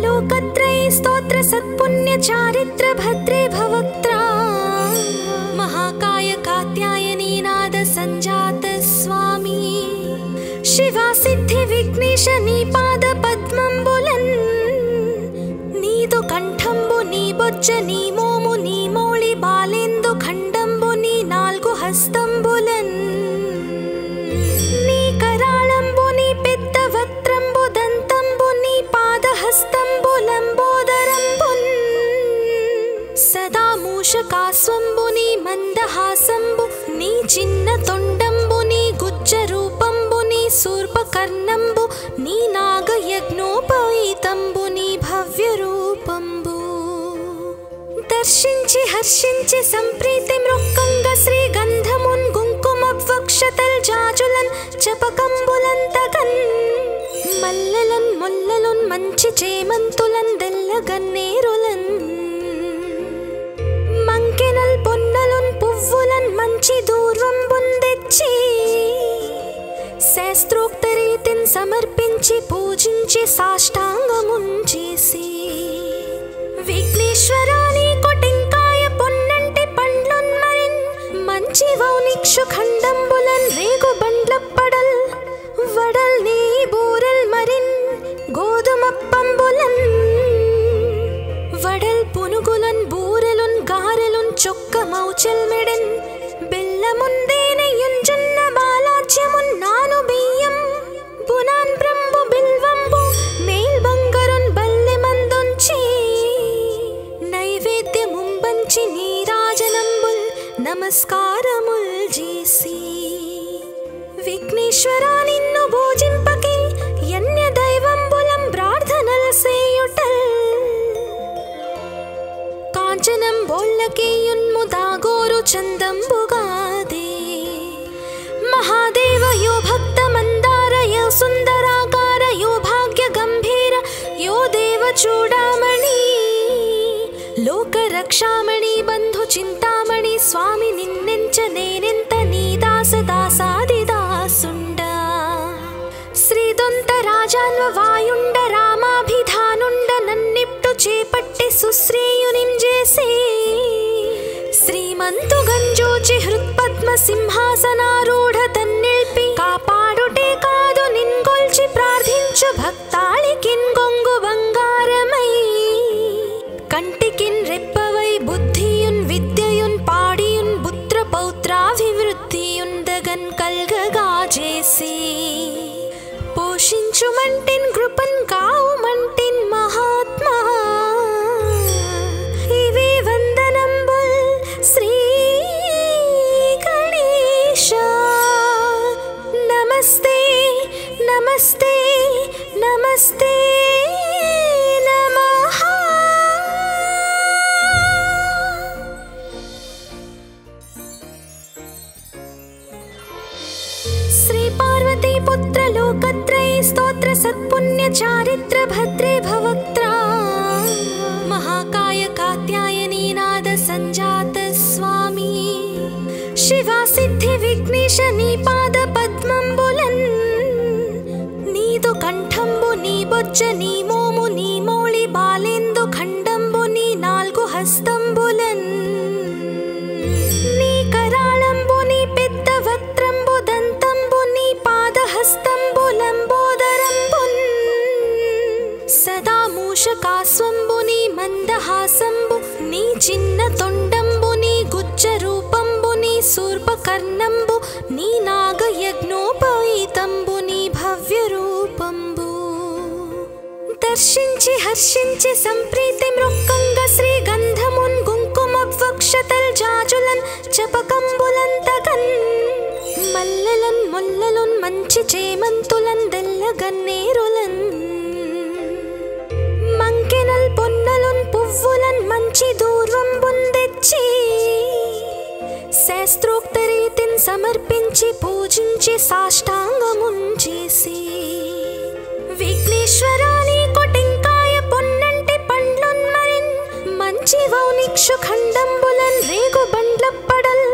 लोकत्रये स्तोत्र सत्पुण्य चारित्र भद्रे भवक्त्रा महाकाय कात्यायनी नाद संजात स्वामी शिवा सिद्धि विघ्नेश नी पाद पद्मंबुलन् नीदु कंठंबु नी बोज्ज नी मोमु नी मोळि बालेंदु खंडंबु नी नाल्गु हस्తంబులन् నీ कराळंबु నీ పెద్ద వక్త్రంబు దంతంబు నీ పాదహస్తంబులంబోదరంబున్ సదా మూషకాస్వంబు నీ మందహాసంబు నీ చిన్న తొండంబు నీ గుజ్జ రూపంబు నీ శూర్పకర్ణంబు నీ నాగయజ్ఞోపవీతంబు నీ భవ్య రూపంబు దర్శించి హర్షించి సంప్రీతి మృక్కంగ శ్రీ గంధమున్ కుంకుమవక్షతల్ జాజులన్ జపకంబులంతగన్ మల్లెలన్ ముల్లలున్ మంచి చేమంతులన్ దెల్లగన్నేరులన్ మంకెనల్ పొన్నలున్ పువ్వులన్ మంచి దూర్వంబున్ తెచ్చి శాస్త్రోక్త రీతిన్ సమర్పించి పూజించి సాష్టాంగమున్ చేసి విఘ్నేశ్వరాని కొటింకాయ పొన్నంటి పండ్లున్ మరిన్ మంచి వౌనిక్షు ఖండంబులన్ రేగు బండ్లప్పడల్ వడల్ నీ బూరెల్ మరిన్ గోధుమప్పంబులన్ వడల్ పునుగులన్ బూరెలున్ గారెలున్ చొక్క మౌచెల్ మెడెన్ బెల్లముందేనెయ్యున్ జొన్న బాలాజ్యమున్ నాను బియ్యం బునాన్ బ్రంబు బిల్వంబు మేల్ బంగరున్ బల్లె మందుంచి నైవేద్యముంబంచి నీరాజనంబుల్ నమస్కారముల్ చేసి విఘ్నేశ్వరా నిన్ను భోజింపకే యన్య దైవంబులం ప్రార్థనల్ సేయుటల్ కాంచనం బోళ్ళకేయున్ముదాగోరు చందంబుగాదే మహాదేవ యో భక్త మందార యో సుందరాకార యో భాగ్య గంభీర యో దేవ చూడామణి లోక రక్షామణి బంధు చింతామణి స్వామి నిన్నెంచ నేనెంత నీ దాస దాసాది దాసుండ శ్రీదొంత రాజాన్వ వాయుండ రామాభిధానుండ నన్నిప్టు చేపట్టి సుశ్రేయునింజేసే శ్రీమంతు గంజూచి హృత్పద్మ సింహాసనారూఢ తన్నిల్పి కాపాడుటే కాదు నిన్గొల్చి ప్రార్థించు భక్తాళికిన్ గొంగు బంగారమై కంటికిన్ రెప్పవై బుద్ధియున్ విద్యయున్ పాడియున్ పుత్ర పౌత్రాభివృద్ధియున్ దగన్ కల్గగా చేసి పోషించుమంటిన్ కృపన్ కావుమంటిన్ మహాత్మా ఇవే వందనంబుల్ శ్రీ గణేశ నమస్తే నమస్తే నమస్తే నమః శ్రీ పార్వతీ పుత్ర లోకత్రये స్తోత్ర సత్పుణ్య చారిత్ర భద్రే భవక్త్రా महाकाय कात्यायनी नाद संजात स्वामी शिवा सिद्धि विघ्नेश नी पाद पद्मंबुलन् नीदु कंठंबु नी बोज्ज नी मोमु नी मोळि बालेंदु खंडंबु नी नाल्गु हस्తంబులन् నీ कराळंबु నీ పెద్ద వక్త్రంబు దంతంబు నీ పాదహస్తంబులంబోదరంబున్ సదా మూషకాస్వంబు నీ మందహాసంబు నీ చిన్న తొండంబు నీ గుజ్జ రూపంబు నీ శూర్పకర్ణంబు నీ నాగయజ్ఞోపవీతంబు నీ భవ్య రూపంబు దర్శించి హర్షించి సంప్రీతి మృక్కంగ శ్రీ గంధమున్ కుంకుమవక్షతల్ జాజులన్ జపకంబులంతగన్ మల్లెలన్ ముల్లలున్ మంచి చేమంతులన్ దెల్లగన్నేరులన్ మంకెనల్ పొన్నలున్ పువ్వులన్ మంచి దూర్వంబున్ తెచ్చి శాస్త్రోక్త రీతిన్ సమర్పించి పూజించి సాష్టాంగమున్ చేసి విఘ్నేశ్వరాని కొటింకాయ పొన్నంటి పండ్లున్ మరిన్ మంచి వౌనిక్షు ఖండంబులన్ రేగు బండ్లప్పడల్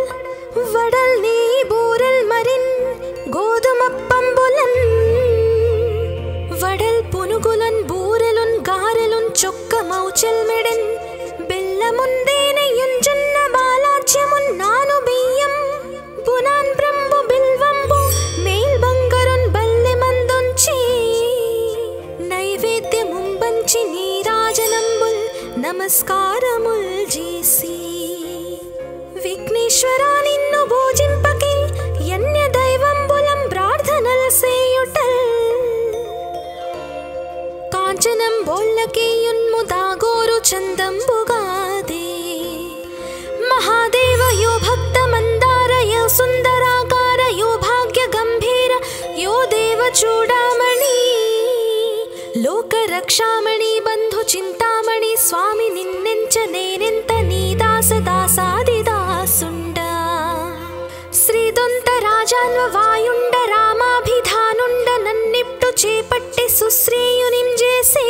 వడల్ నీ బూరెల్ మరిన్ గోధుమప్పంబులన్ వడల్ పునుగులన్ బూరెలున్ గారెలున్ ముందే నెయ్యుంచున్న బాలాజ్యమున్నాను బియ్యం బునాన్ బ్రంబు బిల్వంబు మేల్ బంగరున్ బల్లె మందుంచి నైవేద్యముంబంచి నీరాజనంబుల్ నమస్కారముల్ చేసి విఘ్నేశ్వరా నిన్ను భోజింపకే యన్య దైవంబులం ప్రార్థనల్ సేయుటల్ కాంచనం బోళ్ళకేయున్ముదాగోరు చందంబుగాదే మహాదేవ యో భక్త మందార యో సుందరాకార యో భాగ్య గంభీర యో దేవ చూడామణి లోక రక్షామణి బంధు చింతామణి స్వామి నిన్నెంచ నేనెంత నీ దాస దాసాది దాసుండ శ్రీదొంత రాజాన్వ వాయుండ రామాభిధానుండ నన్నిప్టు చేపట్టి సుశ్రేయునిం చేసి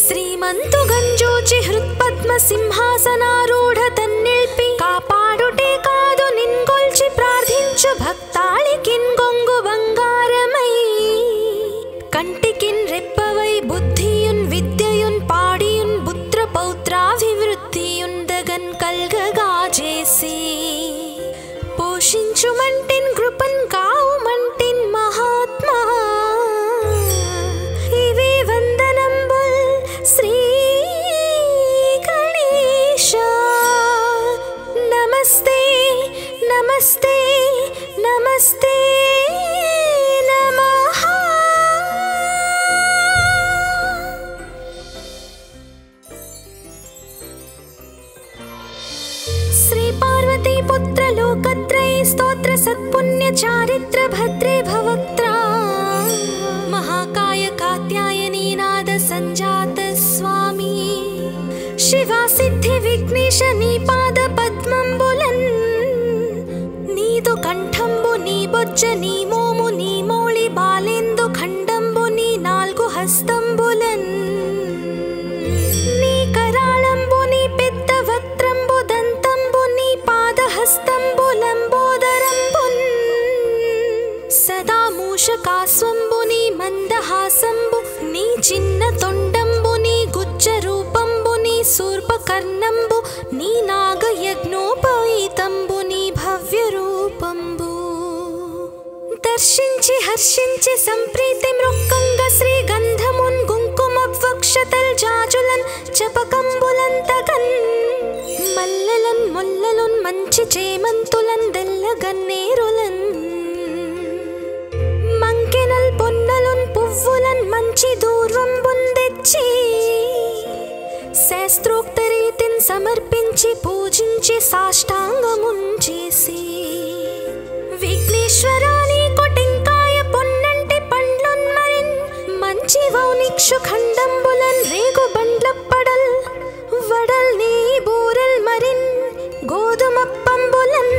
శ్రీమంతు గంజోచి హృత్పద్మ సింహాసనారూఢ తన్నిల్పి కాపాడుటే కాదు నిన్గొల్చి ప్రార్థించు భక్తాళికిన్ గొంగు బంగారమై కంటికిన్ రెప్పవై బుద్ధియున్ విద్యయున్ పాడియున్ పుత్ర పౌత్రాభివృద్ధియున్ దగన్ కల్గగా చేసి పోషించుమంటిన్ కృపన్ కావుమంటిన్ మహాత్మా ఇవే వందనంబుల్ శ్రీ గణేశ నమస్తే నమస్తే నమస్తే నమః श्री पार्वती पुत्र लोकत्रय स्तोत्र सत्पुण्य चारित्र भद्रे भवक्त्रा महाकाय कात्यायनी नाद संजात स्वामी शिवा सिद्धि विघ्नेश नी पाद पद्मंबुलन नीदु कंठंबु नी बोज्ज नी मोमु नी मोळि बालेंदु खंडंबु नी नाल्गु हस्तंबुलन नी कराळंबु नी पेद्द वक्त्रंबु దంతంబు నీ పాదహస్తంబు లంబోదరంబున్ సదా మూషకాస్వంబు నీ మందహాసంబు నీ చిన్న తొండంబు నీ గుజ్జ రూపంబు నీ శూర్పకర్ణంబు నీ నాగయజ్ఞోపవీతంబు నీ భవ్య రూపంబు దర్శించి హర్షించి సంప్రీతి మృక్కంగ శ్రీగంధమున్ కుంకుమవక్షతల్ జాజులన్ చపకంబులంతగన్ మల్లెలన్ ముల్లలున్ మంచి చేమంతులన్ దెల్లగన్నేరులన్ మంకెనల్ పొన్నలున్ పువ్వులన్ మంచి దూర్వంబున్ తెచ్చి శాస్త్రోక్త రీతిన్ సమర్పించి పూజించి సాష్టాంగమున్ చేసి విఘ్నేశ్వరా నీకు టెంకాయ పొన్నంటి పండ్లున్ మరిన్ మంచి వౌనిక్షు ఖండంబులన్ రేగు బండ్లప్పడల్ వడల్ నీ బూరల్ మరిన్ గోధుమప్పంబులన్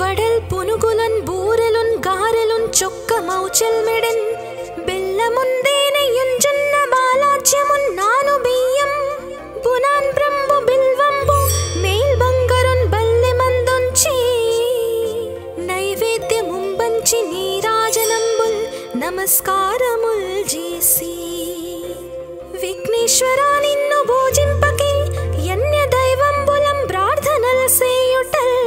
వడల్ పునుగులన్ బూరెలున్ గారెలున్ చొక్క మౌచల్ మెడన్ బెల్లముందే నెయ్యుంచున్న బాలాజ్యమున్నాను బియ్యం బునాన్ బ్రంబు బిల్వంబు మేల్ బంగరున్ బల్లె మందుంచి నైవేద్యముంబంచి నీరాజనంబుల్ నమస్కారముల్ చేసి విఘ్నేశ్వరా నిన్ను భోజింపకే యన్య దైవంబులం ప్రార్థనల్ సేయుటల్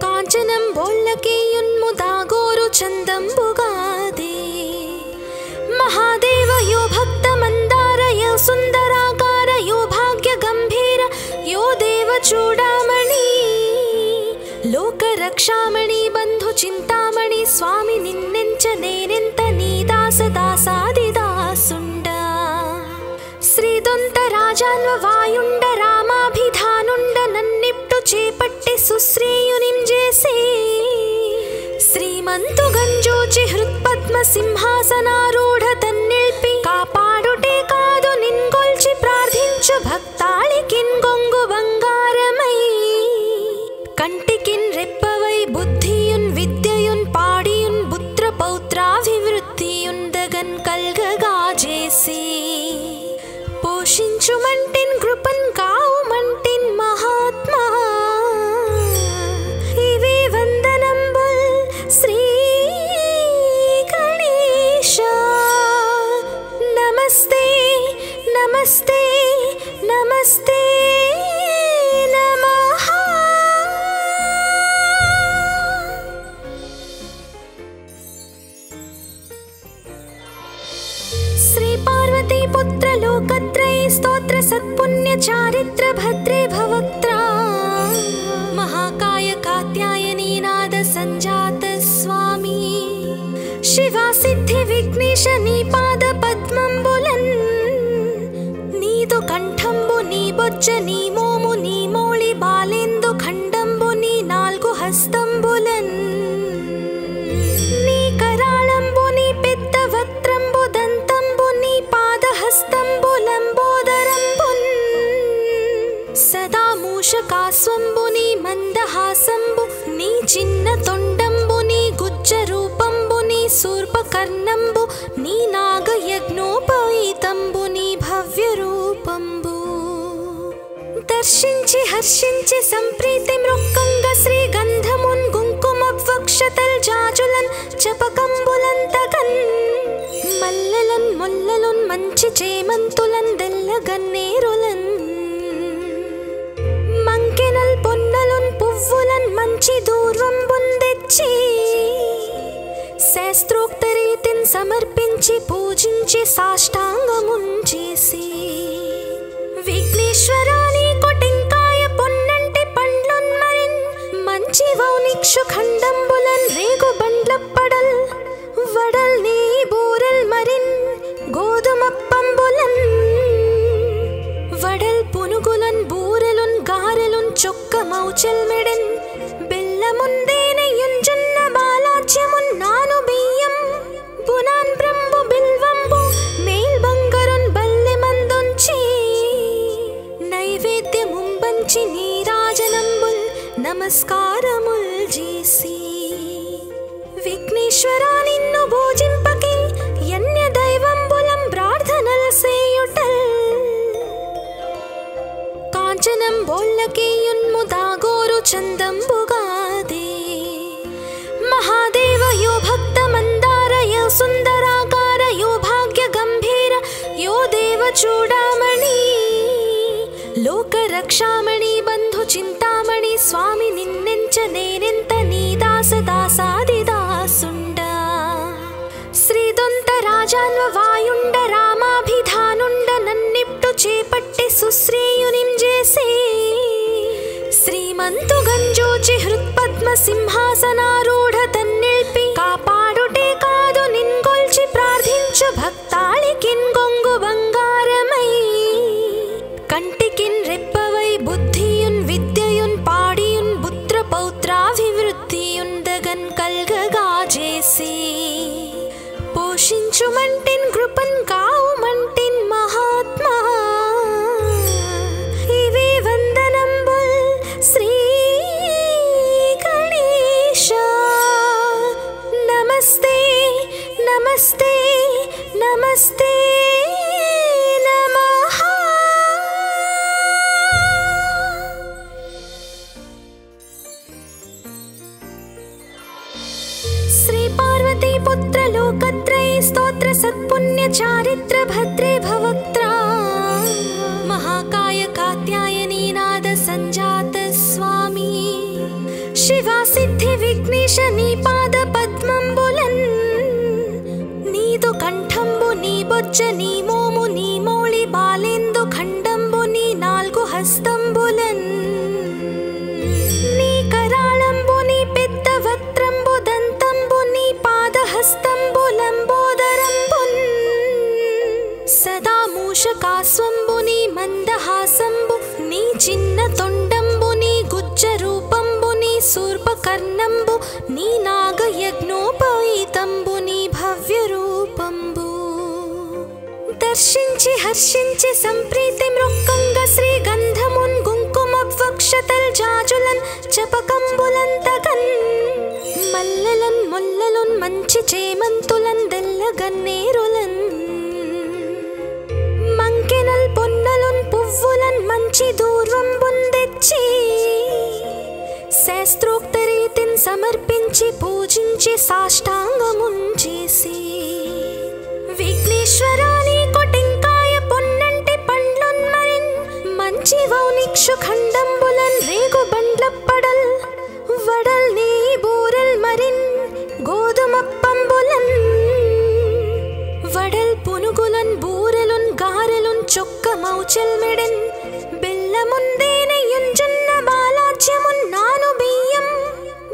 కాంచనం బోళ్ళకేయున్ముదాగోరు చందంబుగాదే మహాదేవ యో భక్త మందార యో సుందరాకార యో భాగ్య గంభీర యో దేవ చూడామణి లోక రక్షామణి బంధు చింతామణి స్వామి నిన్నెంచ నేనెంత నీ దాస దాసాది దాసుండ శ్రీదొంత రాజాన్వ వాయుండ రామాభిధానుండ నన్నిప్టు చేపట్టి సుశ్రేయునిం చేసి శ్రీమంతు గంజోచి హృత్పద్మ సింహాసనారూఢ తన్నిల్పి కాపాడుటే కాదు నిన్గొల్చి ప్రార్థించు భక్తాళికిన్ గొంగు బంగారమై కంటికిన్ రెప్పవై బుద్ధియున్ విద్యయున్ పాడియున్ పుత్ర పౌత్రాభివృద్ధియున్ దగన్ కల్గగా చేసి పోషించుమంటిన్ కృపన్ కావుమంటిన్ మహాత్మా ఇవే వందనంబుల్ శ్రీ గణేశ నమస్తే నమస్తే నమస్తే నమః. శ్రీ పార్వతీ పుత్ర లోకత్రయీ స్తోత్ర సత్పుణ్య చారిత్ర భద్రే భవక్త్రా మహాకాయ కాత్యాయనీ నాద సంజాత స్వామి శివా సిద్ధి విఘ్నేశ నీ పాద పద్మంబులన్ నీదు కంఠంబు నీ బొజ్జ నీ మోము నీ మౌళి బాలేందు ఖండంబు నీ నాలుగు హస్తంబులన్ నీ కరాళంబు నీ పెద్ద వక్త్రంబు దంతంబు నీ పాదహస్తంబులంబోదరంబున్ సదా మూషకాస్వంబు నీ మందహాసంబు నీ చిన్న తొండంబు నీ గుజ్జ రూపంబు నీ శూర్పకర్ణంబు నీ నాగయజ్ఞోపవీతంబు నీ భవ్య రూపంబు దర్శించి హర్షించి సంప్రీతి మృక్కంగ శ్రీ గంధమున్ కుంకుమ వక్షతల్ జాజులన్ చపకంబులంతగన్ మల్లెలన్ ముల్లలున్ మంచి చేమంతులన్ దెల్ల గన్నేరులన్ మంకెనల్ పొన్నలున్ పువ్వులన్ మంచి దూర్వంబున్ తెచ్చి శాస్త్రోక్త రీతిని సమర్పించి పూజించి సాష్టాంగమున్ చేసి విఘ్నేశ్వరా నీకు టెంకాయ పొన్నంటి పండ్లున్ మరిన్ మంచి వౌనిక్షు ఖండంబులన్ రేగు బండ్లప్పడల్ వడల్ నీ బూరల్ మరిన్ గోధుమప్పంబులన్ వడల్ పునుగులన్ బూరెలున్ గారెలున్ చొక్క మౌచల్ మెడన్ బెల్లముందేనెయ్యున్ జొన్న బాలాజ్యమున్ నాను బియ్యం బునాన్ బ్రంబు బిల్వంబు మేల్ బంగరున్ బల్లె మందుంచి నైవేద్యముంబంచి నీరాజనంబుల్ నమస్కారముల్ చేసి విఘ్నేశ్వరా నిన్ను భోజింపకి యన్య దైవంబులం ప్రార్థనల సేయుటల్ కాంచనం బోల్లకేయున్ముదాగోరు చందంబుగాదే మహాదేవ యో భక్త మందార యో సుందరాకార యో భాగ్య గంభీర యో దేవ చూడామణి లోక రక్షామణి బంధు చింతామణి స్వామి నిన్నెంచ నేనెంత నీ దాస దాసాది దాసుండ శ్రీదొంత రాజాన్వ వాయుండ రామాభిధానుండ నన్నిప్టు చేపట్టి సుశ్రేయునిం చేసి శ్రీమంతు గంజోచి హృత్పద్మ సింహాసనారూఢ తన్నిల్పి కాపాడుటే కాదు నిన్గొల్చి ప్రార్థించు భక్తాళికిన్ గొంగు బంగారమై కంటికిన్ రెప్పవై బుద్ధియున్ విద్యయున్ పాడియున్ పుత్ర పౌత్రాభివృద్ధియున్ దగన్ కల్గగా చేసి పోషించుమంటిన్ కృపన్ కావుమంటిన్ మహాత్మా ఇవే వందనంబుల్ శ్రీ గణేశ. నమస్తే నమస్తే నమస్తే నమః. శ్రీ పార్వతీ పుత్ర లోకత్రయీ స్తోత్ర సత్పుణ్య చారిత్ర భద్రే భవక్త్రా మహాకాయ కాత్యాయనీ నాద సంజాత స్వామి శివా సిద్ధి విఘ్నేశ నీ పాద పద్మంబులన్ నీదు కంఠంబు నీ బొజ్జ నీ మోము నీ మౌళి బాలేందు ఖండంబు నీ నాలుగు హస్తంబులన్ నీ కరాళంబు నీ పెద్ద వక్త్రంబు దంతంబు నీ పాదహస్తంబులంబోదరంబున్ సదా మూషకాస్వంబు నీ మందహాసంబు నీ చిన్న తొండంబు నీ గుజ్జ రూపంబు నీ శూర్పకర్ణంబు నీ నాగయజ్ఞోపవీతంబు నీ భవ్య రూపంబు దర్శించి హర్షించి సంప్రీతి మృక్కంగ శ్రీ గంధమున్ కుంకుమ వక్షతల్ జాజులన్ చపకంబులంతగన్ మల్లెలన్ ముల్లలున్ మంచి చేమంతులన్ దెల్ల గన్నేరులన్ మంకెనల్ పొన్నలున్ పువ్వులన్ మంచి దూర్వంబున్ తెచ్చి శాస్త్రోక్త రీతిని సమర్పించి పూజించి సాష్టాంగమున్ చేసి విఘ్నేశ్వరా నీకు టెంకాయ పొన్నంటి చొక్కమౌచెల్మెడెన్ బెల్లముందేనయుంజున్న బాలాజ్యమున్నాను బియ్యం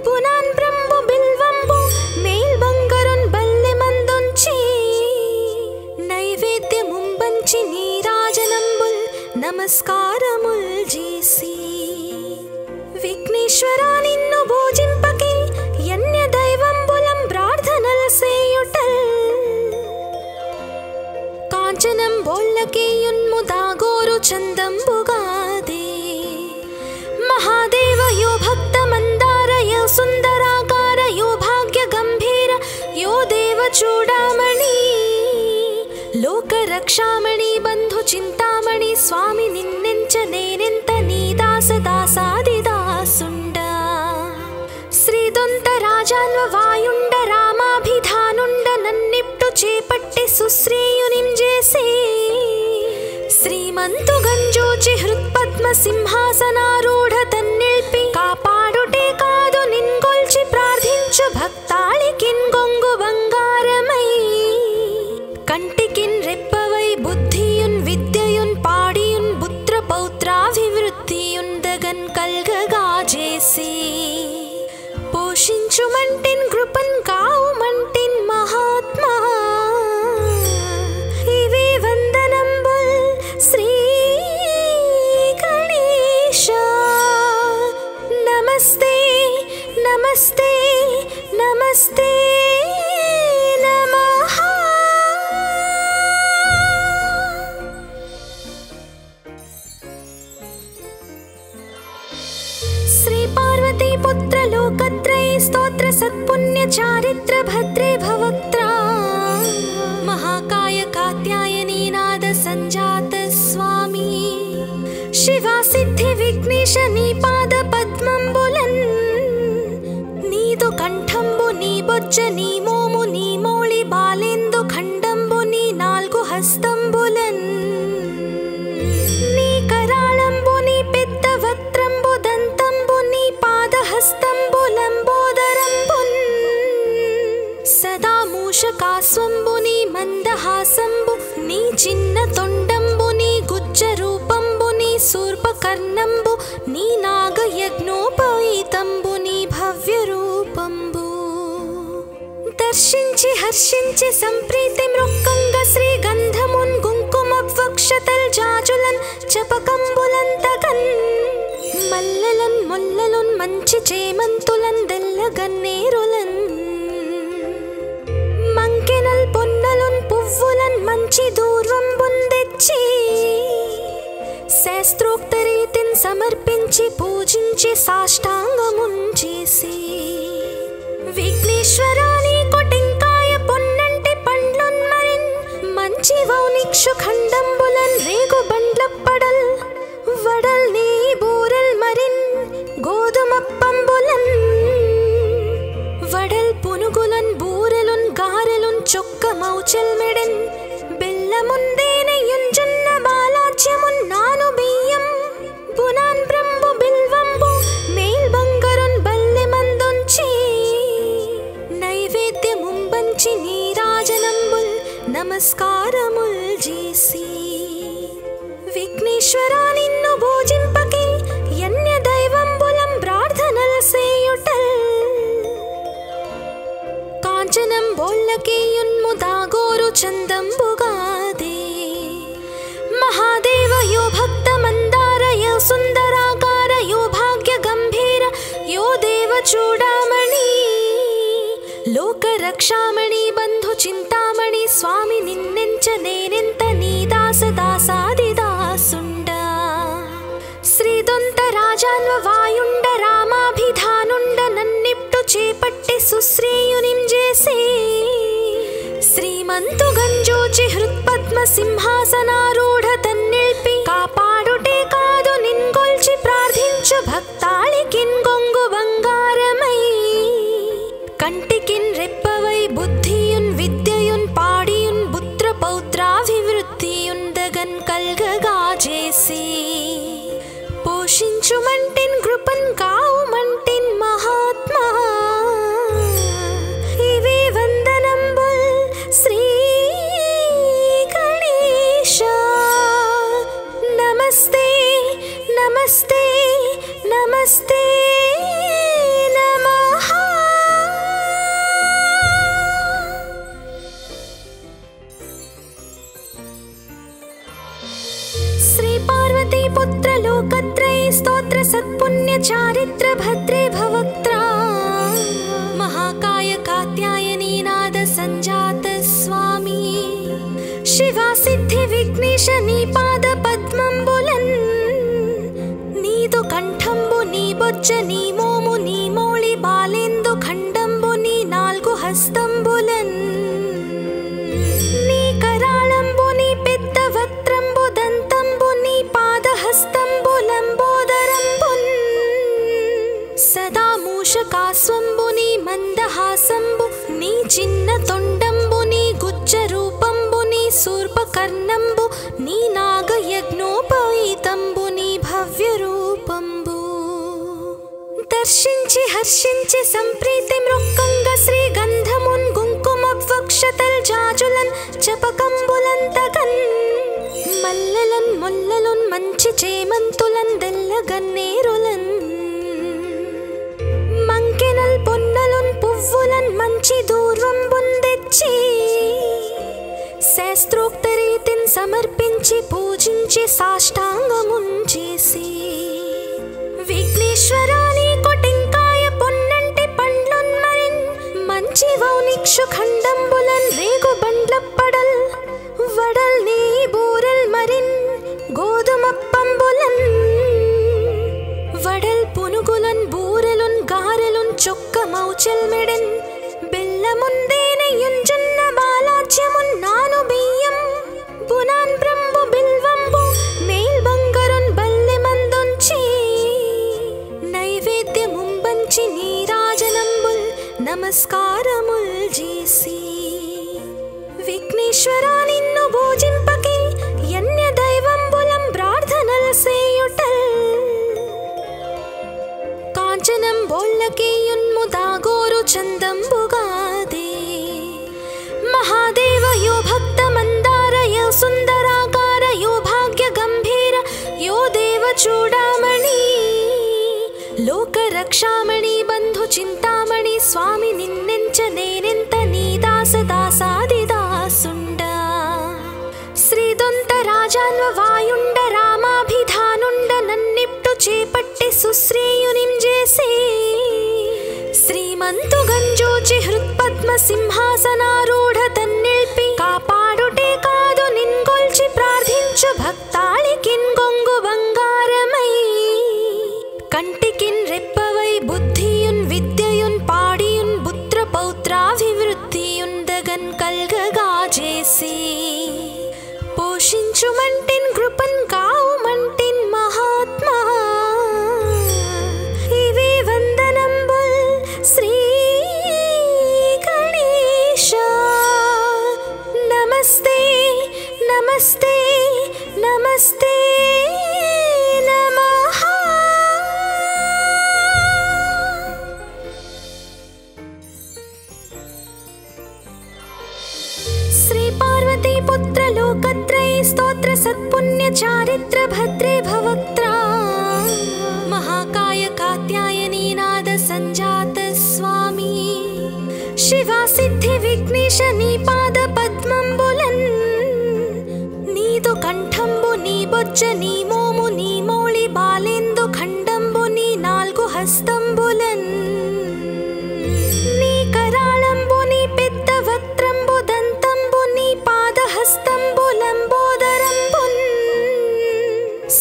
బునాన్ బ్రంబు బిల్వంబు మేల్ బంగరున్ బల్లె మందుంచి నైవేద్యముంబంచి నీరాజనంబుల్ నమస్కారముల్ చేసి విఘ్నేశ్వరా నిన్ను భోజింపకే యన్య దైవంబులం ప్రార్థనల్ సేయుటల్ కాంచనం బోళ్ళకేయున్ముదాగోరు చందంబుగాదే మహాదేవ యో భక్త మందార యో సుందరాకార యో భాగ్య గంభీర యో దేవ చూడామణి లోక రక్షామణి బంధు చింతామణి స్వామి నిన్నెంచ నేనెంత నీ దాస దాసాదిదాసుండ శ్రీదొంత రాజాన్వ వాయుండ రామాభిధానుండ నన్నిప్టు చేపట్టి సుశ్రేయునింజేసే శ్రీమంతు గంజోచి హృత్పద్మ సింహాసనారూఢ తన్నిల్పి కాపాడుటే కాదు నిన్గొల్చి ప్రార్థించు భక్తాళికిన్ గొంగు బంగారమై కంటికిన్ రెప్పవై బుద్ధియున్ విద్యయున్ పాడియున్ పుత్ర పౌత్రాభివృద్ధియున్ దగన్ కల్గగా చేసి పోషించుమంటిన్ కృపన్ కావుమంటిన్ మహాత్మా ఇవే వందనంబుల్ శ్రీ గణేశ నమస్తే నమస్తే నమస్తే నమః श्री पार्वती पुत्र लोकत्रय स्तोत्र सत्पुण्य चारित्र भद्रे भवक्त्रा महाकाय कात्यायनी नाद संजात स्वामी शिवा सिद्धि विघ्नेश नी पाद पद्मंबुलन् नीदु कंठंबु नी बొజ్జ నీ మోము నీ మౌళి బాలేందు ఖండంబు నీ నాలుగు హస్తంబులన్ నీ కరాళంబు నీ పెద్ద వక్త్రంబు దంతంబు నీ పాదహస్తంబులంబోదరంబున్ సదా మూషకాస్వంబు నీ మందహాసంబు నీ చిన్న తొండంబు నీ గుజ్జ రూపంబు నీ శూర్పకర్ణంబు నీ నాగయజ్ఞోపవీతంబు నీ భవ్య రూపంబు దర్శించి హర్షించి సంప్రీతి మృక్కంగ శ్రీ గంధమున్ కుంకుమవక్షతల్ జాజులన్ చపకంబులంతగన్ మల్లెలన్ ముల్లలున్ మంచి చేమంతులన్ దెల్లగన్నేరులన్ మంకెనల్ పొన్నలున్ పువ్వులన్ మంచి దూర్వంబున్ తెచ్చి శాస్త్రోక్త రీతిన్ సమర్పించి పూజించి సాష్టాంగమున్ చేసి విఘ్నేశ్వరా నీ కొటింకాయ పొన్నంటి పండ్లున్ మరిన్ మంచి వౌనిక్షు ఖండంబులన్ రేగు బండ్లప్పడల్ వడల్ నీ బూరల్ మరిన్ గోధుమప్పంబులన్ వడల్ పునుగులన్ బూరెలున్ గారెలున్ చొక్కమౌచెల్మెడెన్ బెల్లముందేనయుంజున్న బాలాజ్యమున్నాను బియ్యం బునాన్ బ్రంబు బిల్వంబు మేల్ బంగరున్ బల్లె మందుంచి నైవేద్యముంబంచి నీరాజనంబుల్ నమస్కారముల్ చేసి విఘ్నేశ్వరా నిన్ను భోజింపకే యన్య దైవంబులం ప్రార్థనల్ సేయుటల్ కాంచనం బోళ్ళకేయున్ముదాగోరు చందంబుగాదే మహాదేవ యో భక్త మందార యో సుందరాకార యో భాగ్య గంభీర యో దేవ చూడామణి లోక రక్షామణి బంధు చింతామణి స్వామి నిన్నెంచ నేనెంత నీ దాస దాసాదిదాసుండ శ్రీదొంత రాజాన్వ వాయుండ రామాభిధానుండ నన్నిప్టు చేపట్టి సుశ్రేయునింజేసే శ్రీమంతు గంజోచి హృత్పద్మ సింహాసనారూఢ తన్నిల్పి కాపాడుటే కాదు నిన్గొల్చి ప్రార్థించు భక్తాళికిన్ గొంగు బంగారమై కంటికిన్ రెప్పవై బుద్ధియున్ విద్యయున్ పాడియున్ పుత్ర పౌత్రాభివృద్ధియున్ దగన్ కల్గగా చేసి పోషించుమంటిన్ కృపన్ కావుమంటిన్ మహాత్మా ఇవే వందనంబుల్ శ్రీ గణేశ నమస్తే నమస్తే నమస్తే నమః. శ్రీ పార్వతీ పుత్ర లోకత్రయ స్తోత్ర సత్పుణ్య చారిత్ర భద్రే భవక్త్రా महाकाय कात्यायनी नाद संजात स्वामी शिवा सिद्धि विघ्नेश नी पाद पद्मंबुलन नीदु कंठंबु नी बोज्ज नी मोमु नी मोळि बालेंदु खंडंबु नी नाल्गु हस्तंबुलन नी कराळंबु नी पेद्द वक्त्रंबु दंतंबु नी पाद हस्तंबु लंबोदरंबुन सदा मूषकास्वंबु नी మందహాసంబు నీ చిన్న తొండంబు నీ గుజ్జ రూపంబు నీ శూర్పకర్ణంబు నీ నాగయజ్ఞోపవీతంబు నీ భవ్య రూపంబు దర్శించి హర్షించి సంప్రీతి మృక్కంగ శ్రీ గంధమున్ కుంకుమవక్షతల్ జాజులన్ జపకంబులంతగన్ మల్లెలన్ ముల్లలున్ మంచి చేమంతులన్ దెల్లగన్నేరులన్ మంకెనల్ పొన్నలున్ పువ్వులన్ మంచి దూర్వంబున్ తెచ్చి శాస్త్రోక్త రీతిని సమర్పించి పూజించి సాష్టాంగమున్ చేసి విఘ్నేశ్వరాని కొటింకాయ పొన్నంటి పండ్లున్ మరిన్ మంచి వౌనిక్షు ఖండంబులన్ రేగు బండ్ల పడల్ వడల్ నీ బూరెల్ మరిన్ గోధుమప్పంబులన్ వడల్ పునుగులన్ బూరెలున్ గారెలున్ చొక్క మౌచెల్ మెడెన్ బెల్లముందేనయుంజున్న బాలాజ్యమున్ నాను బియ్యం బునాన్ బ్రంబు బిల్వంబు మేల్ బంగరున్ బల్లె మందుంచి నైవేద్యముంబంచి నీరాజనంబుల్ నమస్కారముల్ చేసి విఘ్నేశ్వరా నిన్ను భోజింపకే యన్య దైవంబులం ప్రార్థనల్ సేయుటల్ కాంచనం బోళ్ళకేయున్ముదాగోరు చందంబుగాదే మహాదేవ యో భక్త మందార యో సుందరాకార యో భాగ్య గంభీర యో దేవ చూడామణి లోక రక్షామణి బంధు చింతామణి స్వామి నిన్నెంచ నేనెంత నీ దాస దాసాది దాసుండ శ్రీదొంత రాజాన్వ వాయుండ రామాభిధానుండ నన్నిప్టు చేపట్టి సుశ్రేయునిం చేసి శ్రీమంతు గంజోచి హృత్పద్మ సింహాసనారూఢ తన్నిల్పి కాపాడుటే కాదు నిన్గొల్చి ప్రార్థించు భక్తాళికిన్ గొంగు బంగారమై కంటికిన్ రెప్పవై బుద్ధియున్ విద్యయున్ పాడియున్ పుత్ర పౌత్రాభివృద్ధియున్ దగన్ కల్గగా చేసి పోషించుమంటిన్ కృపన్ కావుమంటిన్ మహాత్మా ఇవే వందనంబుల్ శ్రీ గణేశ నమస్తే నమస్తే నమస్తే నమః. శ్రీ పార్వతీ పుత్ర లోకత్రయ స్తోత్ర సత్పుణ్య చారిత్ర భద్రే భవక్త్రా महाकाय कात्यायनी नाद संजात स्वामी शिवा सिद्धि विघ्नेश नी पाद पद्मंबुलन नीदु कंठंबु नी बोज्ज नी मोमु नी मोळि बालेंदु खंडंबु नी नाल्गु हस्तंबुलन नी कराळंबु नी पेद्द वक्त्रंबु दंतंबु नी पाद हस्तंबु लंबोदरंबुन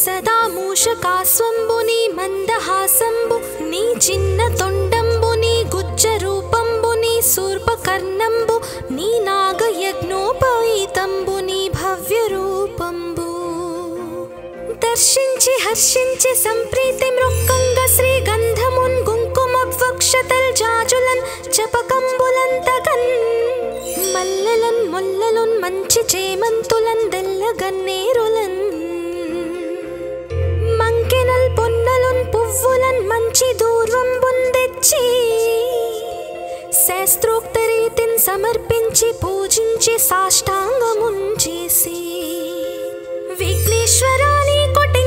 सदा मूषकास्वंबु नी మందహాసంబు నీ చిన్న తొండంబు నీ గుజ్జ రూపంబు నీ శూర్పకర్ణంబు నీ నాగయజ్ఞోపవీతంబు నీ భవ్య రూపంబు దర్శించి హర్షించి సంప్రీతి మృక్కంగ శ్రీ గంధమున్ కుంకుమవక్షతల్ జాజులన్ జపకంబులంతగన్ మల్లెలన్ ముల్లలున్ మంచి చేమంతులన్ దెల్లగన్నేరులన్ మంకెనల్ పొన్నలున్ పువ్వులన్ మంచి దూర్వంబున్ తెచ్చి శాస్త్రోక్త రీతిని సమర్పించి పూజించి సాష్టాంగమున్ చేసి విఘ్నేశ్వరాని కొటి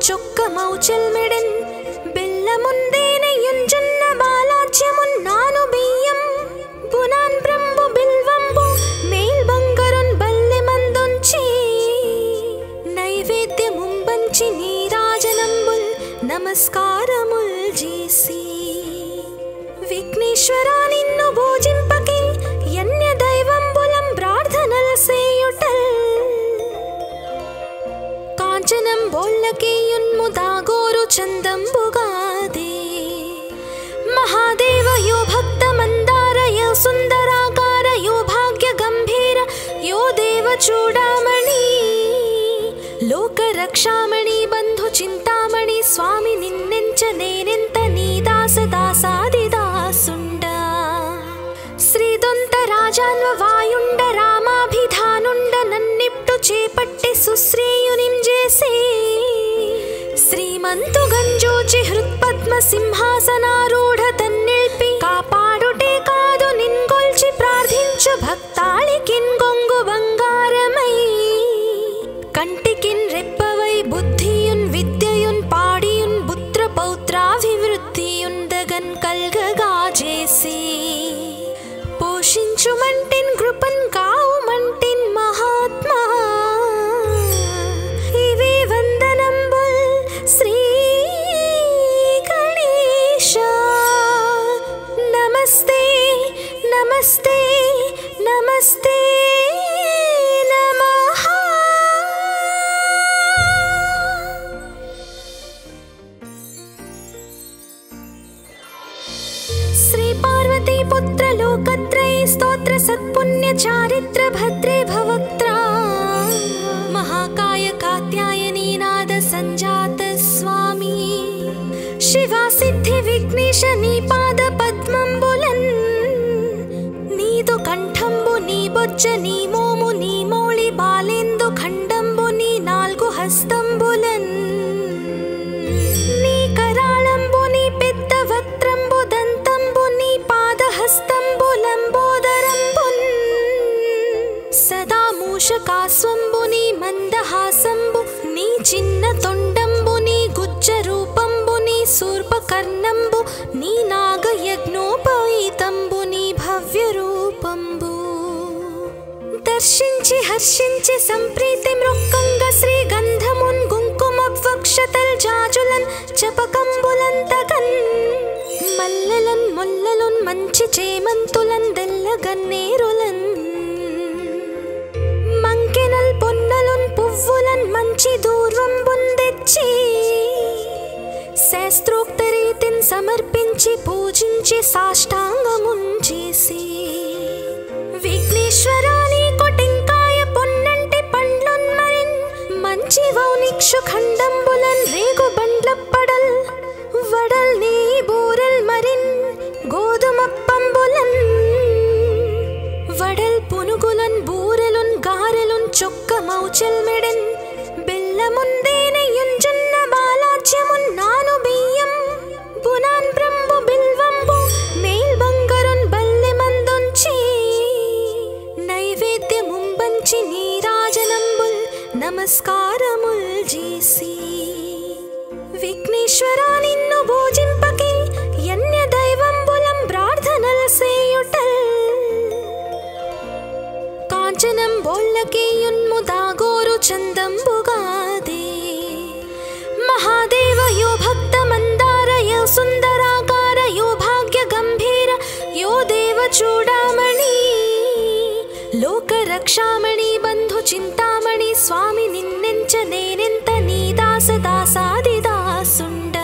చొక్కమౌచెల్మెడెన్ బెల్లముందేనయుంజున్న బాలాజ్యమున్ నాను బియ్యం బునాన్ బ్రంబు బిల్వంబు మేల్ బంగరున్ బల్లె మందుంచి నైవేద్యముంబంచి నీరాజనంబుల్ నమస్కారముల్ చేసి విఘ్నేశ్వరా నిన్ను భోజింపకే యన్య దైవంబులం ప్రార్థనల సేయుటల్ కాంచనం బోల్లకేయున్ముదాగోరు చందంబుగాదే మహాదేవ యో భక్త మందార యో సుందరాకార యో భాగ్య గంభీర యో దేవ చూడామణి లోక రక్షామణి బంధు చింతామణి స్వామి నిన్నెంచ నేనెంత నీ దాస దాసాదిదాసుండ శ్రీదొంత రాజాన్వ వాయుండ రామాభిధానుండ నన్నిప్టు చేపట్టి సుశ్రేయునింజేసే శ్రీమంతు గంజోచి హృత్పద్మ సింహాసనారూఢ తన్నిల్పి కాపాడుటే కాదు నిన్గొల్చి ప్రార్థించు భక్తాళికిన్ గొంగు బంగారమై కంటికిన్ రెప్పవై బుద్ధియున్ విద్యయున్ పాడియున్ పుత్ర పౌత్రాభివృద్ధియున్ దగన్ కల్గగా చేసి పోషించుమంటిన్ కృపన్ కావుమంటిన్ మహాత్మా ఇవే వందనంబుల్ శ్రీ గణేశ నమస్తే నమస్తే నమస్తే నమః श्री पार्वती पुत्र लोकत्रयी स्तोत्र सत्पुण्य चारित्र भद्रे भवक्त्रा महाकाय कात्यायनी नाद संजात स्वामी शिवा सिद्धि विघ्नेश नी पाद पद्मंबुलन् नीदु कंठंबु नी बोज्ज नी मोमु नी मोळि बालेंदु खंडंबु नी नाल्गु हस्तंबुलन् नी कराळंबु नी पेद्द वक्त्रंबु దంతంబు నీ పాదహస్తంబు లంబోదరంబున్ సదా మూషకాస్వంబు నీ మందహాసంబు నీ చిన్న తొండంబు నీ గుజ్జ రూపంబు నీ శూర్పకర్ణంబు నీ నాగయజ్ఞోపవీతంబు నీ భవ్య రూపంబు దర్శించి హర్షించి సంప్రీతి మృక్కంగ శ్రీ గంధమున్ కుంకుమ వక్షతల్ జాజులన్ చపకంబులంతగన్ మల్లెలన్ ముల్లలున్ మంచి చేమంతులన్ దెల్లగన్నేరులన్ మంకెనల్ పొన్నలున్ పువ్వులన్ మంచి దూర్వంబున్ తెచ్చి శాస్త్రోక్త రీతిన్ సమర్పించి పూజించి సాష్టాంగమున్ చేసి విఘ్నేశ్వరా నీకు టెంకాయ పొన్నంటి పండ్లున్ మరిన్ మంచి వౌనిక్షు ఖండంబులన్ రేగు బండ్లప్పడల్ వడల్ నీ బూరల్ మరిన్ గోధుమప్పంబులన్ వడల్ పునుగులన్ బూరెలున్ గారెలున్ చొక్కమౌచెల్మెడెన్ బెల్లముందేనయుంజున్న బాలాజ్యమున్ నాను బియ్యం బునాన్ బ్రంబు బిల్వంబు మేల్ బంగరున్ బల్లె మందుంచి నైవేద్యముంబంచి నీరాజనంబుల్ నమస్కారముల్ చేసి విఘ్నేశ్వరా నిన్ను భోజింపకే యన్య దైవంబులం ప్రార్థనల సేయుటల్ కాంచనం బోల్లకేయున్ముదాగోరు చందంబుగాదే మహాదేవ యో భక్త మందార యో సుందరాకార యో భాగ్య గంభీర యో దేవ చూడామణి లోక రక్షామణి బంధు చింతామణి స్వామి నిన్నెంచ నేనెంత నీ దాస దాసాదిదాసుండ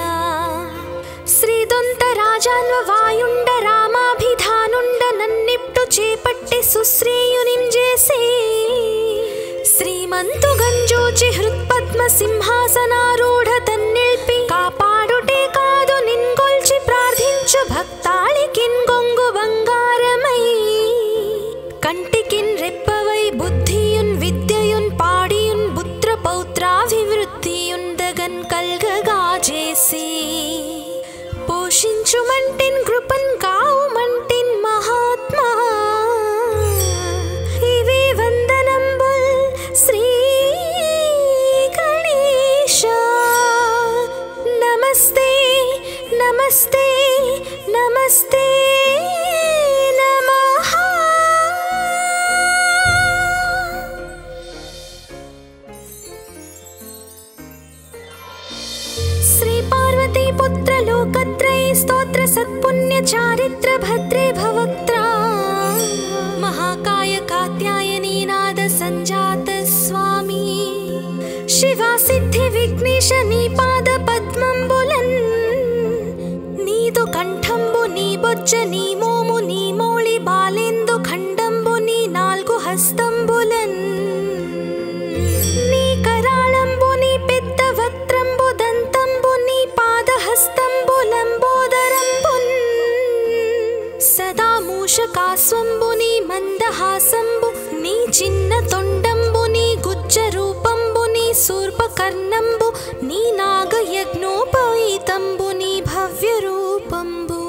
శ్రీదొంత రాజాన్వ వాయుండ రామాభిధానుండ నన్నిప్టు చేపట్టి సుశ్రేయునింజేసే శ్రీమంతు గంజోచి హృత్పద్మ సింహాసనారూఢ తన్నిల్పి కాపాడుటే కాదు నిన్గొల్చి ప్రార్థించు భక్తాళికిన్ గొంగు బంగారమై కంటికిన్ రెప్పవై బుద్ధియున్ విద్యయున్ పాడియున్ పుత్ర పౌత్రాభివృద్ధియున్ దగన్ కల్గగా చేసి పోషించుమంటిన్ కృపన్ కావుమంటిన్ మహాత్మా ఇవే వందనంబుల్ శ్రీ గణేశ నమస్తే నమః. శ్రీ పార్వతీ పుత్ర లోకత్రయ స్తోత్ర సత్పుణ్య చారిత్ర భద్రే భవక్త్రా మహాకాయ కాత్యాయనీ నాద సంజాత స్వామి శివా సిద్ధి విఘ్నేశ నీ పాద పద్మంబులన్ నీదు కంఠంబు నీ బొజ్జ నీ మోము నీ మోళి బాలేందు ఖండంబు నీ నాలుగు హస్తంబులన్ నీ కరాళంబు నీ పెద్ద వక్త్రంబు దంతంబు నీ పాదహస్తంబు లంబోదరంబున్ సదా మూషకాస్వంబు నీ మందహాసంబు నీ చిన్న తొండంబు నీ గుజ్జ రూపంబు నీ శూర్పకర్ణంబు నీ నాగయజ్ఞోపవీతంబు నీ భవ్య రూపంబు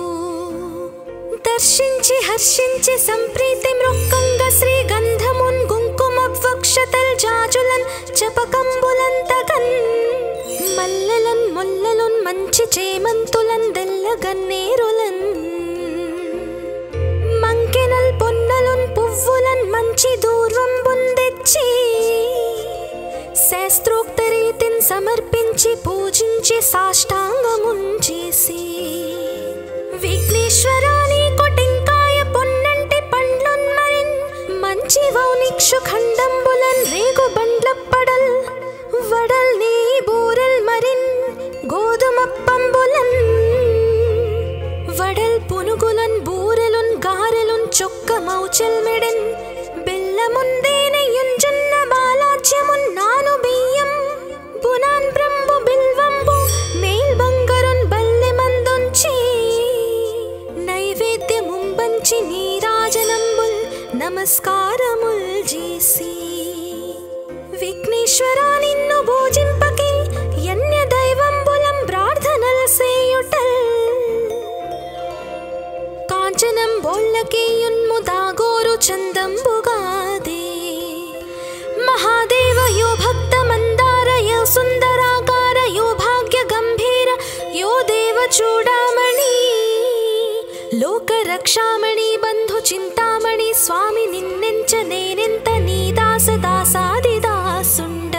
దర్శించి హర్షించి సంప్రీతి మృక్కంగ శ్రీ గంధమున్ కుంకుమ వక్షతల్ జాజులన్ చపకంబులంతగన్ మల్లెలన్ ముల్లలున్ మంచి చేమంతులన్ దెల్లగన్నేరులన్ మంకెనల్ పొన్నలున్ పువ్వులన్ మంచి దూర్వంబున్ తెచ్చి శాస్త్రోక్త రీతిని సమర్పించి పూజించి సాష్టాంగమున్ చేసి విఘ్నేశ్వరాని కొటింకాయ పొన్నంటి పండ్లున్ మరిన్ మంచి వౌనిక్షు ఖండంబులన్ రేగు బండ్లప్పడల్ వడల్ నీ బూరల్ మరిన్ గోధుమప్పంబులన్ వడల్ పునుగులన్ బూరెలున్ గారెలున్ చొక్క మౌచల్ మెడన్ బెల్లముందేనయున్ జొన్న బాలాజ్యమున్ నాను బియ్యం బునాన్ బ్రంబు బిల్వంబు మేల్ బంగరున్ బల్లె మందుంచి నైవేద్యముంబంచి నీరాజనంబుల్ నమస్కారముల్ చేసి విఘ్నేశ్వరా నిన్ను భోజింపకి యన్య దైవంబులం ప్రార్థనల్ సేయుటల్ కాంచనం బోళ్ళకేయున్ము దాగోరు చందంబుగాదే మహాదేవ యో భక్త మందార యో సుందరాకార యో భాగ్య గంభీర యో దేవ చూడామణి లోక రక్షామణి బంధు చింతామణి స్వామి నిన్నెంచ నేనెంత నీ దాస దాసాది దాసుండ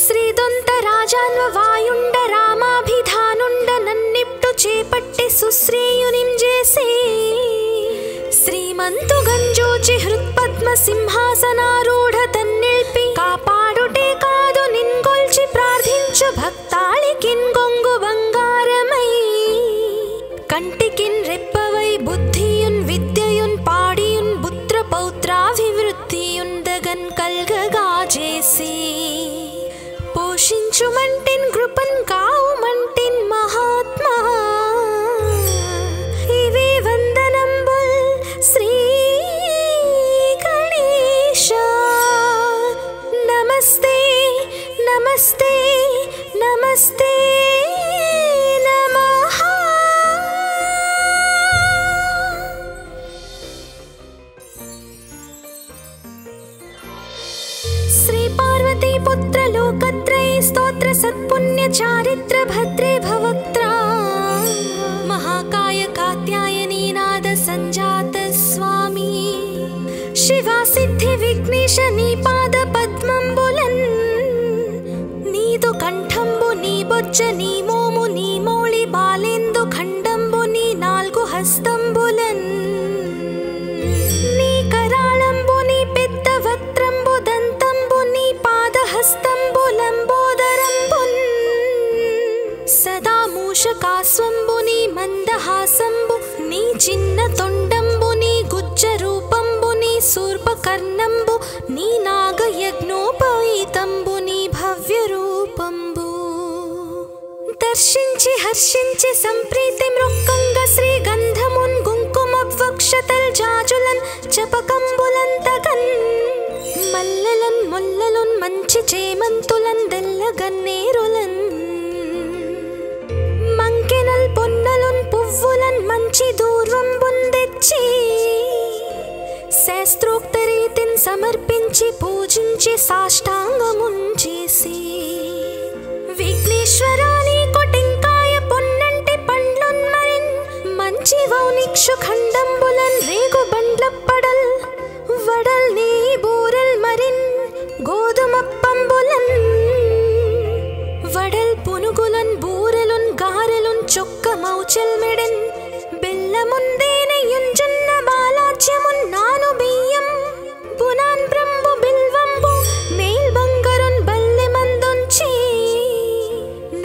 శ్రీదొంత రాజాన్వ వాయుండ రామాభిధానుండ నన్నిప్టు చేపట్టి సుశ్రేయునింజేసి శ్రీమంతు గంజోచి హృత్పద్మ సింహాసనారూఢ తన్నిల్పి కాపాడుటే కాదు నిన్గొల్చి ప్రార్థించు భక్తాళికిన్ గొంగు బంగారమై కంటికిన్ రెప్పవై బుద్ధియున్ విద్యయున్ పాడియున్ పుత్ర పౌత్రాభివృద్ధియున్ దగన్ కల్గగా చేసి పోషించుమంటిన్ కృపన్ కావుమంటిన్ మహాత్మా ఇవే వందనంబుల్ శ్రీ గణేశ నమస్తే నమస్తే నమస్తే నమః. శ్రీ పార్వతీ పుత్ర లోకత్రయ స్తోత్ర సత్పుణ్య చారిత్ర భద్రే భవక్త్రా మహాకాయ కాత్యాయనీ నాద సంజాత స్వామి శివా సిద్ధి విఘ్నేశ నీ పాద పద్మంబులన్ నీదు కంఠంబు నీ బొజ్జ నీ మోము నీ మోళి బాలేందు ఖండంబు నీ నాలుగు హస్తంబులన్ నీ కరాళంబు నీ పెద్ద వక్త్రంబు దంతంబు నీ పాదహస్తంబు లంబోదరంబున్ సదా మూషకాస్వంబు నీ మందహాసంబు నీ చిన్న తొండంబు నీ గుజ్జ రూపంబు నీ శూర్పకర్ణంబు నీ నాగయజ్ఞోపవీతంబు నీ భవ్య రూపంబు దర్శించి హర్షించి సంప్రీతి మృక్కంగ శ్రీ గంధమున్ కుంకుమ వక్షతల్ జాజులన్ చపకంబులంతగన్ మల్లెలన్ ముల్లలున్ మంచి చేమంతులన్ దెల్లగన్నేరులన్ మంకెనల్ పొన్నలున్ పువ్వులన్ మంచి దూర్వంబున్ తెచ్చి శాస్త్రోక్త రీతిని సమర్పించి పూజించి సాష్టాంగమున్ చేసి విఘ్నేశ్వరాని కొటింకాయ పొన్నంటి పండ్లున్ మరిన్ ఖండంబులన్ రేగు బండ్లప్పడల్ వడల్ నీ బూరెల్ మరిన్ గోధుమప్పంబులన్ వడల్ పునుగులన్ బూరెలున్ గారెలున్ చొక్క మౌచెల్ మెడెన్ బెల్లముందేనయుంజున్న బాలాజ్యమున్ నాను బియ్యం బునాన్ బ్రంబు బిల్వంబు మేల్ బంగరున్ బల్లె మందుంచి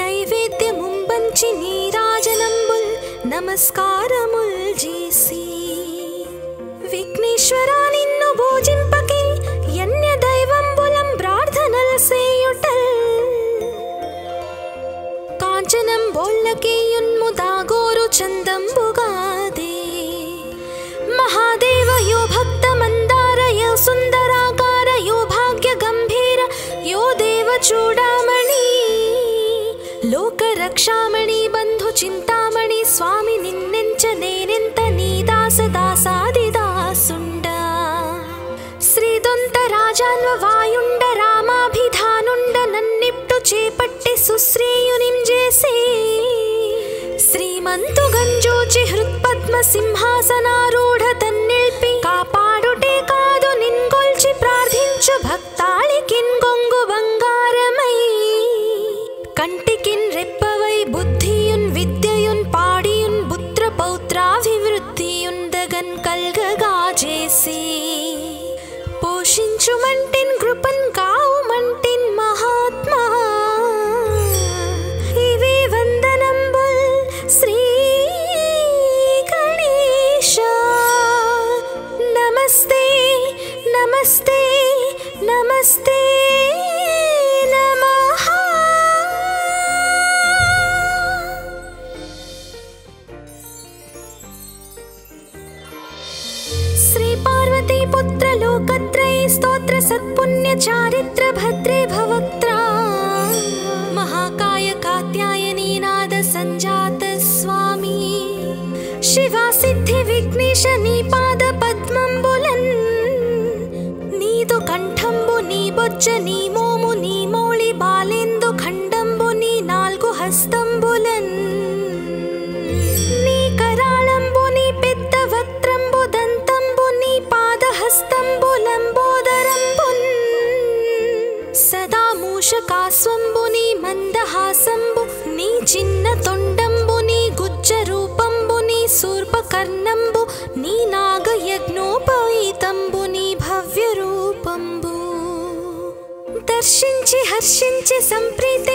నైవేద్యముంబంచి నీరాజనంబుల్ నమస్కారముల్ చేసి విఘ్నేశ్వరా నిన్ను పూజింపకే యన్య దైవంబులం ప్రార్థనల్ సేయుటల్ కాంచనం బోళ్ళకేయున్ముదాగోరు చందంబుగాదే మహాదేవ యో భక్త మందార యో సుందరాకార యో భాగ్య గంభీర యో దేవ చూడామణి లోక రక్షామణి బంధు చింతామణి స్వామి నిన్నెంచ నేనెంత నీ దాస దాసాది దాసుండ శ్రీదొంత రాజాన్వ వాయుండ రామాభిధానుండ నన్నిప్టు చేపట్టి సుశ్రేయునింజేసి శ్రీమంతు గంజూచి హృత్పద్మ సింహాసనారూఢ తన్నిల్పి కాపాడుటే కాదు నిన్గొల్చి ప్రార్థించు భక్తాళికిన్ గొంగు బంగారమై కంటికిన్ రెప్పవై బుద్ధియున్ విద్యయున్ పాడియున్ పుత్ర పౌత్రాభివృద్ధియున్ దగన్ కల్గగా చేసి పోషించుమంటిన్ కృపన్ కావుమంటిన్ మహాత్మా ఇవే వందనంబుల్ శ్రీ గణేశ నమస్తే నమస్తే నమస్తే నమః श्री पार्वती पुत्र लोकत्रय स्तोत्र सत्पुण्य चारित्र भद्रे भवक्त्रा महाकाय कात्यायनी नाद संजात स्वामी शिवा सिद्धि विघ्नेश नी पाद पद्मंबुलन् नीदु कंठंबु नी बొజ్జ నీ మోము నీ మౌళి బాలేందు ఖండంబు నీ నాలుగు హస్తంబులన్ నీ కరాళంబు నీ పెద్ద వక్త్రంబు దంతంబు నీ పాదహస్తంబు లంబోదరంబున్ సదా మూషకాస్వంబు నీ మందహాసంబు నీ చిన్న తొండంబు నీ గుజ్జ రూపంబు నీ శూర్పకర్ణంబు నీ నాగయజ్ఞోపవీతంబు నీ భవ్య రూపంబు దర్శించి హర్షించి సంప్రీతి